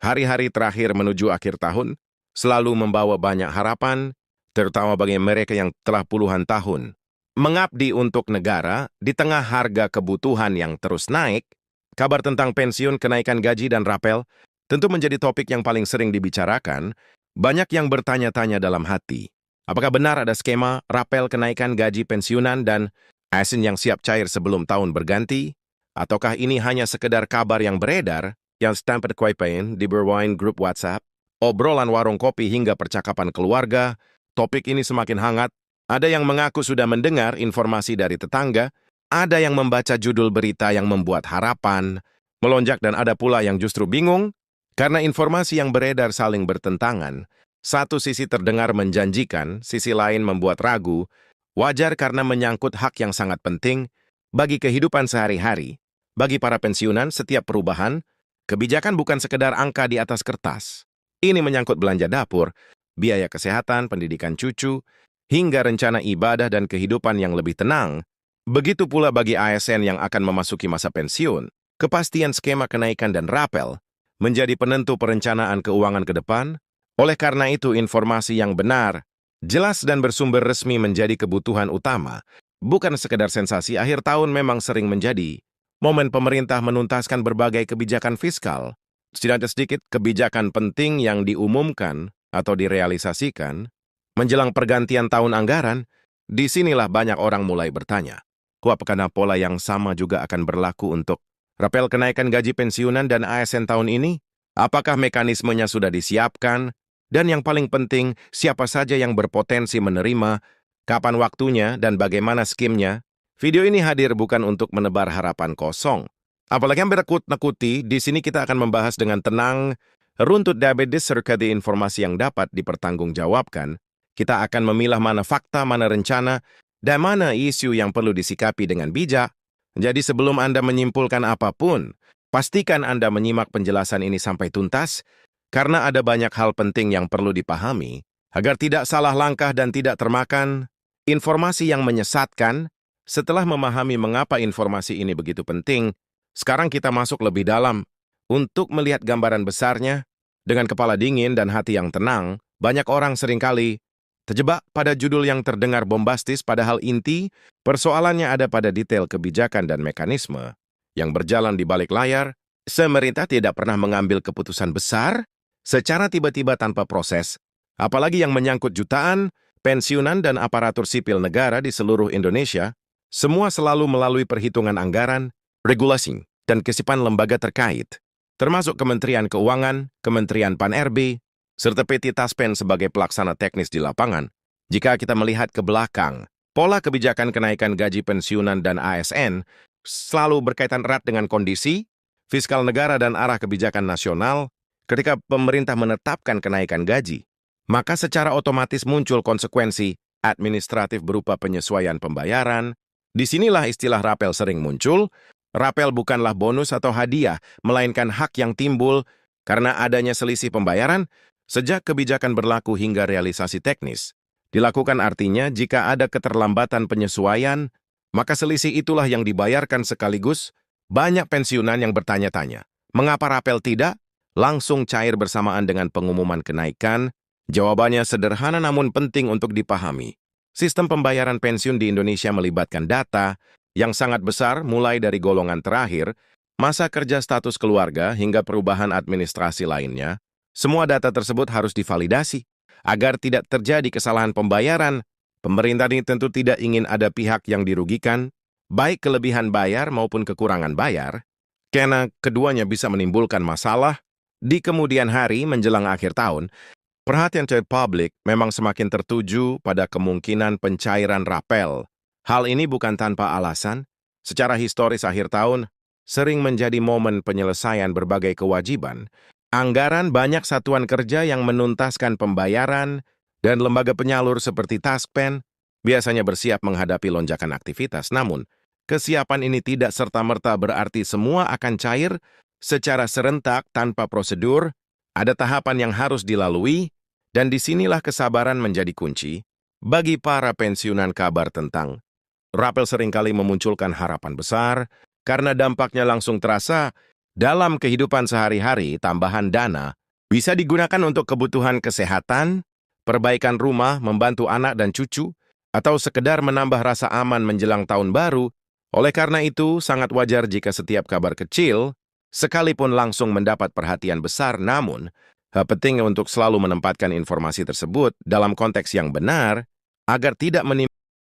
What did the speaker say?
Hari-hari terakhir menuju akhir tahun selalu membawa banyak harapan, terutama bagi mereka yang telah puluhan tahun mengabdi untuk negara di tengah harga kebutuhan yang terus naik. Kabar tentang pensiun, kenaikan gaji, dan rapel tentu menjadi topik yang paling sering dibicarakan. Banyak yang bertanya-tanya dalam hati, apakah benar ada skema rapel kenaikan gaji pensiunan dan ASN yang siap cair sebelum tahun berganti? Ataukah ini hanya sekedar kabar yang beredar, yang stamped kuipain di berwain grup WhatsApp, obrolan warung kopi hingga percakapan keluarga? Topik ini semakin hangat. Ada yang mengaku sudah mendengar informasi dari tetangga, ada yang membaca judul berita yang membuat harapan melonjak, dan ada pula yang justru bingung karena informasi yang beredar saling bertentangan. Satu sisi terdengar menjanjikan, sisi lain membuat ragu. Wajar karena menyangkut hak yang sangat penting bagi kehidupan sehari-hari. Bagi para pensiunan, setiap perubahan kebijakan bukan sekedar angka di atas kertas. Ini menyangkut belanja dapur, biaya kesehatan, pendidikan cucu, hingga rencana ibadah dan kehidupan yang lebih tenang. Begitu pula bagi ASN yang akan memasuki masa pensiun. Kepastian skema kenaikan dan rapel menjadi penentu perencanaan keuangan ke depan. Oleh karena itu, informasi yang benar, jelas, dan bersumber resmi menjadi kebutuhan utama. Bukan sekedar sensasi. Akhir tahun memang sering menjadi momen pemerintah menuntaskan berbagai kebijakan fiskal. Setidaknya sedikit kebijakan penting yang diumumkan atau direalisasikan menjelang pergantian tahun anggaran. Disinilah banyak orang mulai bertanya, apakah pola yang sama juga akan berlaku untuk rapel kenaikan gaji pensiunan dan ASN tahun ini? Apakah mekanismenya sudah disiapkan? Dan yang paling penting, siapa saja yang berpotensi menerima, kapan waktunya, dan bagaimana skimnya? Video ini hadir bukan untuk menebar harapan kosong. Apalagi yang menakut-nakuti, di sini kita akan membahas dengan tenang, runtut diabetes serta informasi yang dapat dipertanggungjawabkan. Kita akan memilah mana fakta, mana rencana, dan mana isu yang perlu disikapi dengan bijak. Jadi sebelum Anda menyimpulkan apapun, pastikan Anda menyimak penjelasan ini sampai tuntas, karena ada banyak hal penting yang perlu dipahami, agar tidak salah langkah dan tidak termakan informasi yang menyesatkan. Setelah memahami mengapa informasi ini begitu penting, sekarang kita masuk lebih dalam untuk melihat gambaran besarnya. Dengan kepala dingin dan hati yang tenang, banyak orang seringkali terjebak pada judul yang terdengar bombastis, padahal inti persoalannya ada pada detail kebijakan dan mekanisme yang berjalan di balik layar. Pemerintah tidak pernah mengambil keputusan besar secara tiba-tiba tanpa proses, apalagi yang menyangkut jutaan pensiunan dan aparatur sipil negara di seluruh Indonesia. Semua selalu melalui perhitungan anggaran, regulasi, dan kesiapan lembaga terkait, termasuk Kementerian Keuangan, Kementerian Pan-RB, serta PT Taspen sebagai pelaksana teknis di lapangan. Jika kita melihat ke belakang, pola kebijakan kenaikan gaji pensiunan dan ASN selalu berkaitan erat dengan kondisi fiskal negara dan arah kebijakan nasional. Ketika pemerintah menetapkan kenaikan gaji, maka secara otomatis muncul konsekuensi administratif berupa penyesuaian pembayaran. Disinilah istilah rapel sering muncul. Rapel bukanlah bonus atau hadiah, melainkan hak yang timbul karena adanya selisih pembayaran sejak kebijakan berlaku hingga realisasi teknis dilakukan. Artinya, jika ada keterlambatan penyesuaian, maka selisih itulah yang dibayarkan sekaligus. Banyak pensiunan yang bertanya-tanya, mengapa rapel tidak langsung cair bersamaan dengan pengumuman kenaikan? Jawabannya sederhana namun penting untuk dipahami. Sistem pembayaran pensiun di Indonesia melibatkan data yang sangat besar, mulai dari golongan terakhir, masa kerja, status keluarga, hingga perubahan administrasi lainnya. Semua data tersebut harus divalidasi agar tidak terjadi kesalahan pembayaran. Pemerintah ini tentu tidak ingin ada pihak yang dirugikan, baik kelebihan bayar maupun kekurangan bayar, karena keduanya bisa menimbulkan masalah di kemudian hari menjelang akhir tahun. Perhatian publik memang semakin tertuju pada kemungkinan pencairan rapel. Hal ini bukan tanpa alasan. Secara historis, akhir tahun sering menjadi momen penyelesaian berbagai kewajiban. Anggaran, banyak satuan kerja yang menuntaskan pembayaran, dan lembaga penyalur seperti Taspen biasanya bersiap menghadapi lonjakan aktivitas. Namun, kesiapan ini tidak serta-merta berarti semua akan cair secara serentak tanpa prosedur. Ada tahapan yang harus dilalui, dan disinilah kesabaran menjadi kunci. Bagi para pensiunan, kabar tentang rapel seringkali memunculkan harapan besar, karena dampaknya langsung terasa Dalam kehidupan sehari-hari, tambahan dana bisa digunakan untuk kebutuhan kesehatan, perbaikan rumah, membantu anak dan cucu, atau sekedar menambah rasa aman menjelang tahun baru. Oleh karena itu, sangat wajar jika setiap kabar kecil, sekalipun langsung mendapat perhatian besar, namun penting untuk selalu menempatkan informasi tersebut dalam konteks yang benar agar tidak menimbulkan